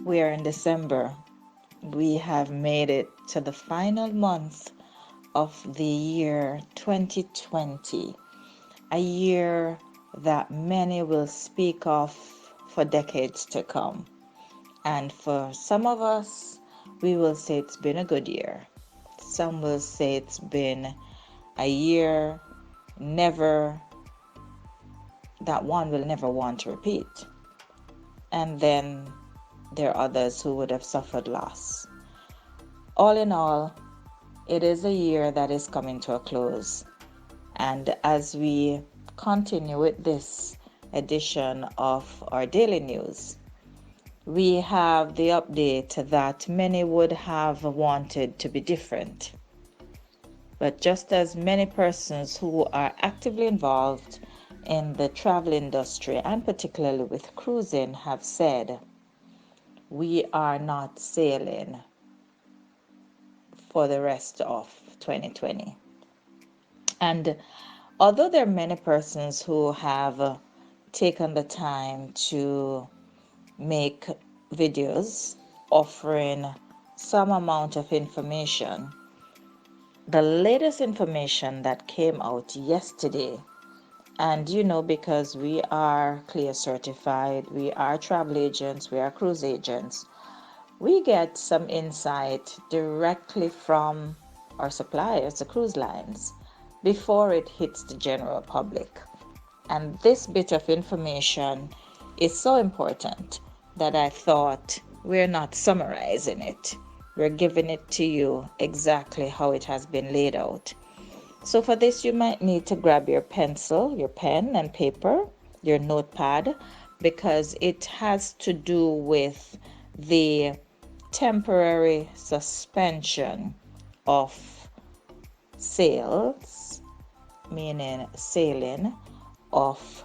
We are in December. We have made it to the final month of the year 2020, a year that many will speak of for decades to come. And for some of us, we will say it's been a good year. Some will say it's been a year never that one will never want to repeat. And then there are others who would have suffered loss. All in all, it is a year that is coming to a close. And as we continue with this edition of our daily news, we have the update that many would have wanted to be different. But just as many persons who are actively involved in the travel industry and particularly with cruising have said, we are not sailing for the rest of 2020. And although there are many persons who have taken the time to make videos offering some amount of information, the latest information that came out yesterday, and because we are CLIA certified, we are travel agents, we are cruise agents, we get some insight directly from our suppliers, the cruise lines, before it hits the general public. And this bit of information is so important that I thought we're not summarizing it. We're giving it to you exactly how it has been laid out. So for this, you might need to grab your pencil, your pen and paper, your notepad, because it has to do with the temporary suspension of sales, meaning sailing, of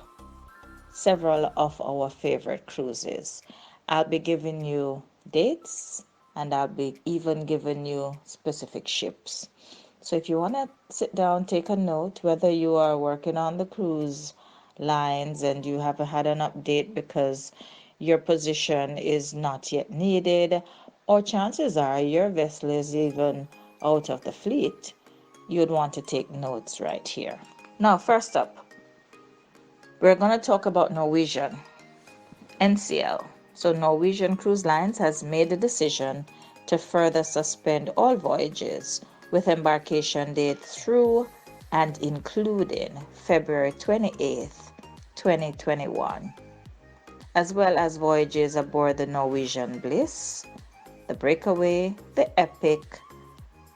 several of our favorite cruises. I'll be giving you dates and I'll be even giving you specific ships. So if you want to sit down, take a note, whether you are working on the cruise lines and you haven't had an update because your position is not yet needed, or chances are your vessel is even out of the fleet, you'd want to take notes right here. Now, first up, we're going to talk about Norwegian, NCL. So Norwegian Cruise Lines has made the decision to further suspend all voyages with embarkation date through and including February 28th, 2021, as well as voyages aboard the Norwegian Bliss, the Breakaway, the Epic,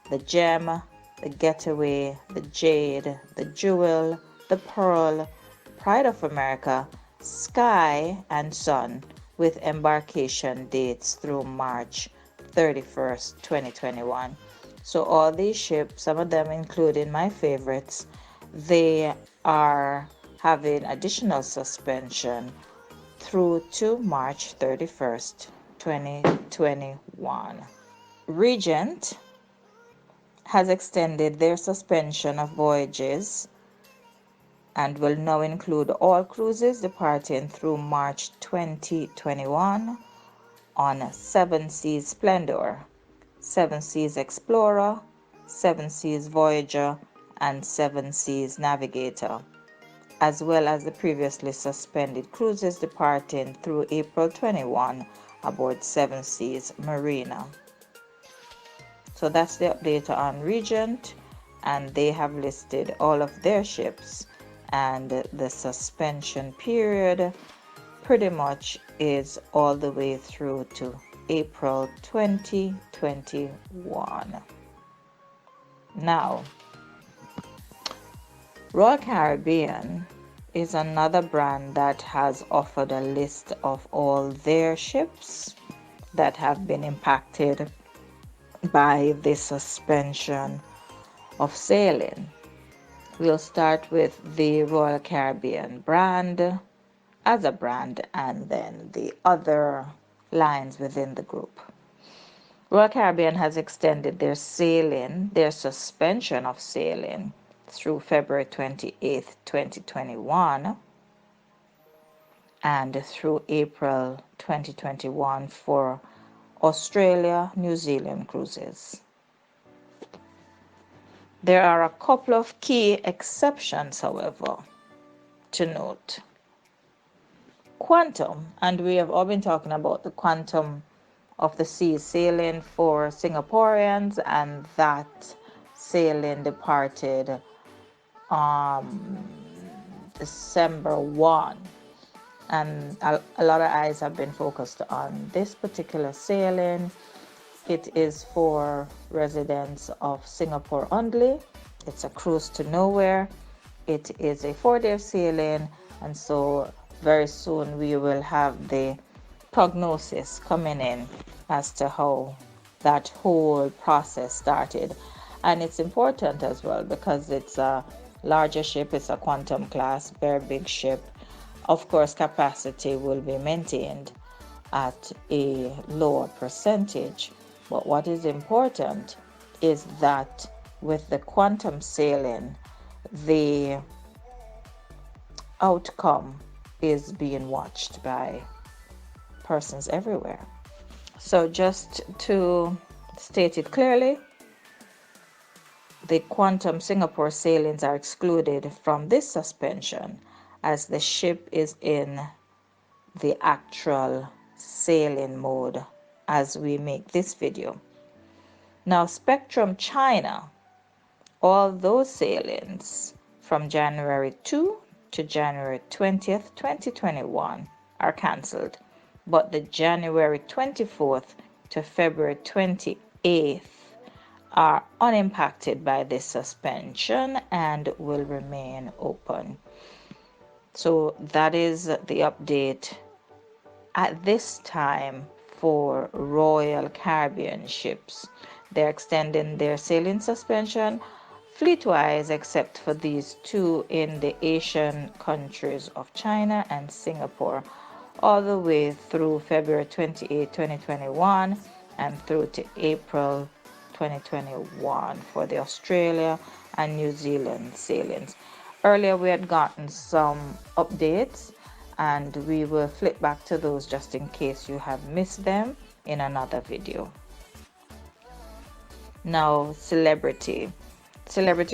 the Gem, the Getaway, the Jade, the Jewel, the Pearl, Pride of America, Sky, and Sun, with embarkation dates through March 31st, 2021. So all these ships, some of them including my favorites, they are having additional suspension through to March 31st, 2021. Regent has extended their suspension of voyages and will now include all cruises departing through March 2021 on Seven Seas Splendor, Seven Seas Explorer, Seven Seas Voyager, and Seven Seas Navigator, as well as the previously suspended cruises departing through April 21 aboard Seven Seas Marina. So that's the update on Regent, and they have listed all of their ships, and the suspension period pretty much is all the way through to April 2021. Now, Royal Caribbean is another brand that has offered a list of all their ships that have been impacted by the suspension of sailing. We'll start with the Royal Caribbean brand as a brand and then the other lines within the group. Royal Caribbean has extended their suspension of sailing through February 28th, 2021. and through April 2021 for Australia, New Zealand cruises. There are a couple of key exceptions, however, to note. Quantum, and we have all been talking about the Quantum of the Sea sailing for Singaporeans, and that sailing departed December 1. And a lot of eyes have been focused on this particular sailing. It is for residents of Singapore only. It's a cruise to nowhere. It is a 4-day sailing, and so very soon we will have the prognosis coming in as to how that whole process started. And it's important as well because it's a larger ship, it's a Quantum class, very big ship. Of course, capacity will be maintained at a lower percentage. But what is important is that with the Quantum sailing, the outcome is being watched by persons everywhere. So just to state it clearly, the Quantum Singapore sailings are excluded from this suspension as the ship is in the actual sailing mode as we make this video. Now, Spectrum China, all those sailings from January 2 to January 20th, 2021 are cancelled, but the January 24th to February 28th are unimpacted by this suspension and will remain open. So that is the update at this time for Royal Caribbean ships. They're extending their sailing suspension fleet-wise except for these two in the Asian countries of China and Singapore, all the way through February 28, 2021 and through to April 2021 for the Australia and New Zealand sailings. Earlier we had gotten some updates and we will flip back to those just in case you have missed them in another video. Now, Celebrity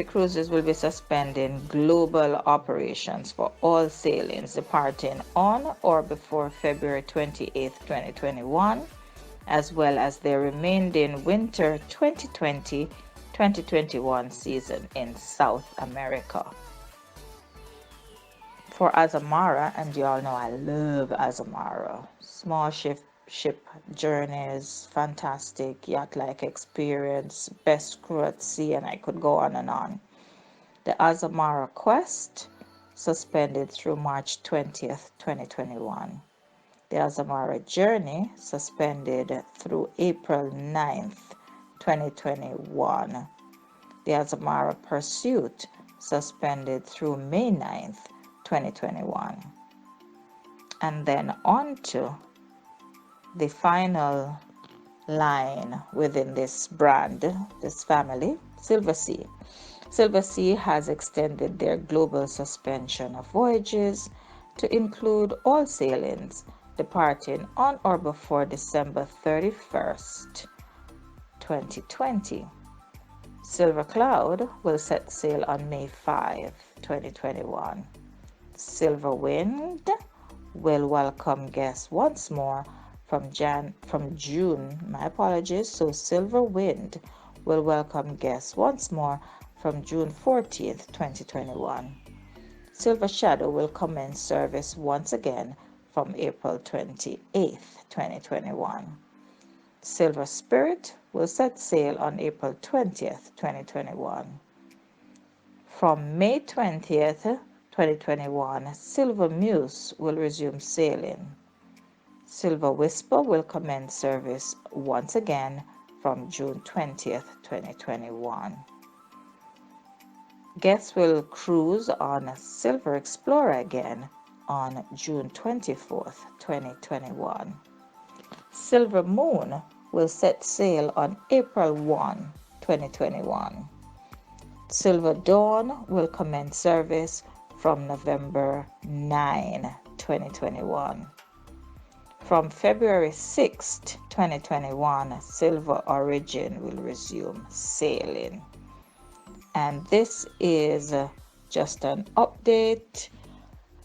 Cruises will be suspending global operations for all sailings departing on or before February 28, 2021, as well as their remaining winter 2020-2021 season in South America. For Azamara, and you all know I love Azamara, small ship journeys, fantastic yacht-like experience, best crew at sea, and I could go on and on. The Azamara Quest suspended through March 20th, 2021. The Azamara Journey suspended through April 9th, 2021. The Azamara Pursuit suspended through May 9th, 2021. And then on to the final line within this brand, this family, Silversea. Silversea has extended their global suspension of voyages to include all sailings departing on or before December 31st, 2020. Silver Cloud will set sail on May 5, 2021. Silver Wind will welcome guests once more from June. My apologies. So Silver Wind will welcome guests once more from June 14th, 2021. Silver Shadow will commence service once again from April 28th, 2021. Silver Spirit will set sail on April 20th, 2021. From May 20th, 2021, Silver Muse will resume sailing. Silver Whisper will commence service once again from June 20th, 2021. Guests will cruise on Silver Explorer again on June 24th, 2021. Silver Moon will set sail on April 1, 2021. Silver Dawn will commence service from November 9, 2021. From February 6th, 2021, Silver Origin will resume sailing. And this is just an update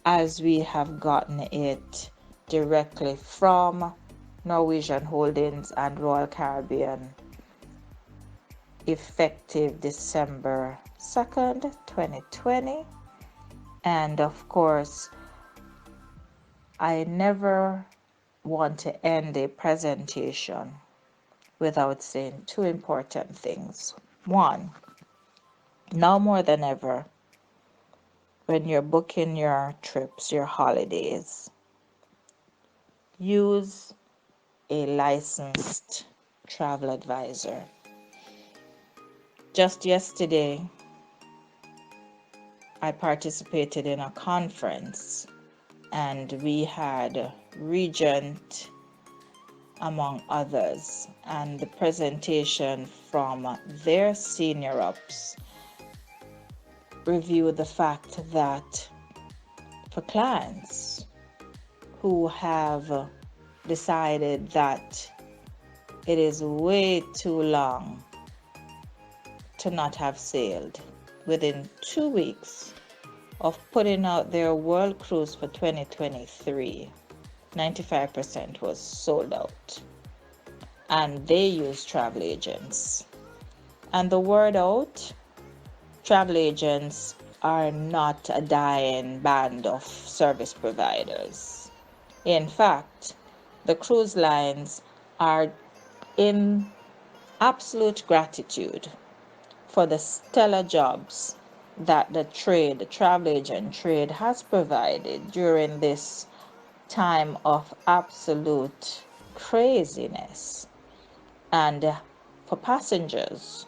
as we have gotten it directly from Norwegian Holdings and Royal Caribbean, effective December 2nd, 2020. And of course, I never want to end a presentation without saying two important things. One, now more than ever, when you're booking your trips, your holidays, use a licensed travel advisor. Just yesterday, I participated in a conference and we had Regent among others, and the presentation from their senior ups reviewed the fact that for clients who have decided that it is way too long to not have sailed, within 2 weeks of putting out their world cruise for 2023, 95% was sold out, and they use travel agents. And the word out, travel agents are not a dying band of service providers. In fact, the cruise lines are in absolute gratitude for the stellar jobs that the travel agent trade has provided during this time of absolute craziness. And for passengers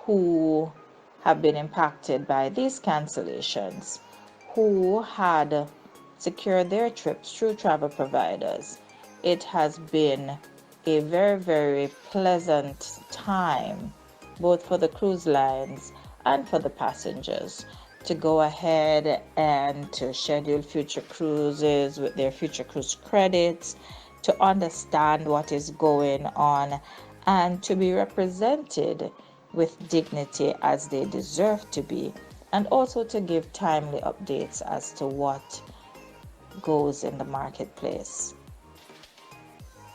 who have been impacted by these cancellations, who had secured their trips through travel providers, it has been a very, very pleasant time, both for the cruise lines and for the passengers, to go ahead and to schedule future cruises with their future cruise credits, to understand what is going on, and to be represented with dignity as they deserve to be, and also to give timely updates as to what goes in the marketplace.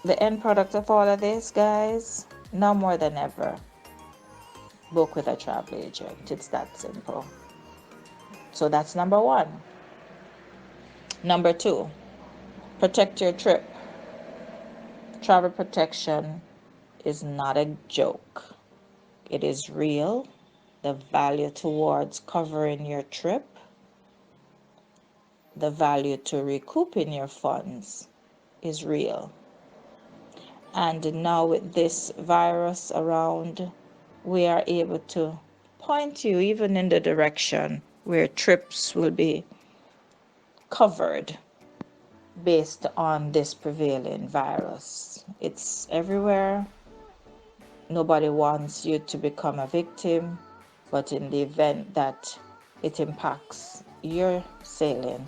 The end product of all of this, guys, now more than ever, book with a travel agent. It's that simple. So that's number one. Number two, protect your trip. Travel protection is not a joke. It is real. The value towards covering your trip, the value to recouping your funds is real. And now with this virus around, we are able to point you even in the direction where trips will be covered based on this prevailing virus. It's everywhere. Nobody wants you to become a victim, but in the event that it impacts your sailing,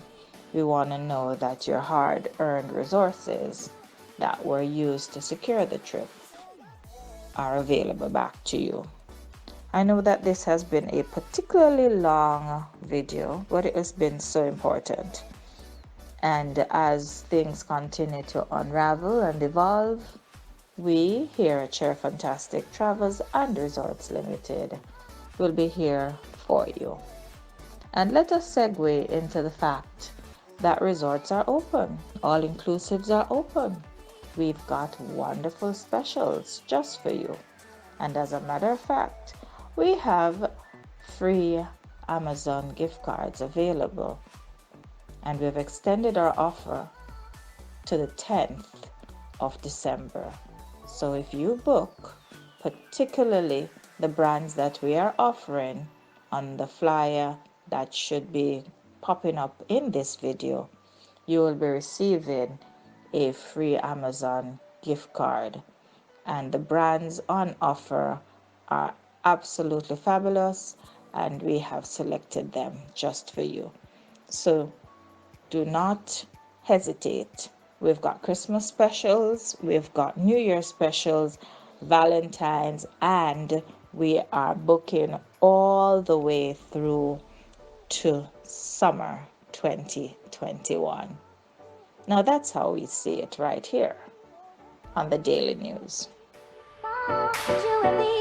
we want to know that your hard-earned resources that were used to secure the trip are available back to you. I know that this has been a particularly long video, but it has been so important. And as things continue to unravel and evolve, we here at Sheri Fantastic Travels and Resorts Limited will be here for you. And let us segue into the fact that resorts are open. All inclusives are open. We've got wonderful specials just for you. And as a matter of fact, we have free Amazon gift cards available. And we've extended our offer to the 10th of December. So if you book, particularly the brands that we are offering on the flyer that should be popping up in this video, you will be receiving a free Amazon gift card. And the brands on offer are absolutely fabulous, and we have selected them just for you. So do not hesitate. We've got Christmas specials, we've got New Year specials, Valentine's, and we are booking all the way through to summer 2021. Now that's how we see it right here on the Daily News. You and me,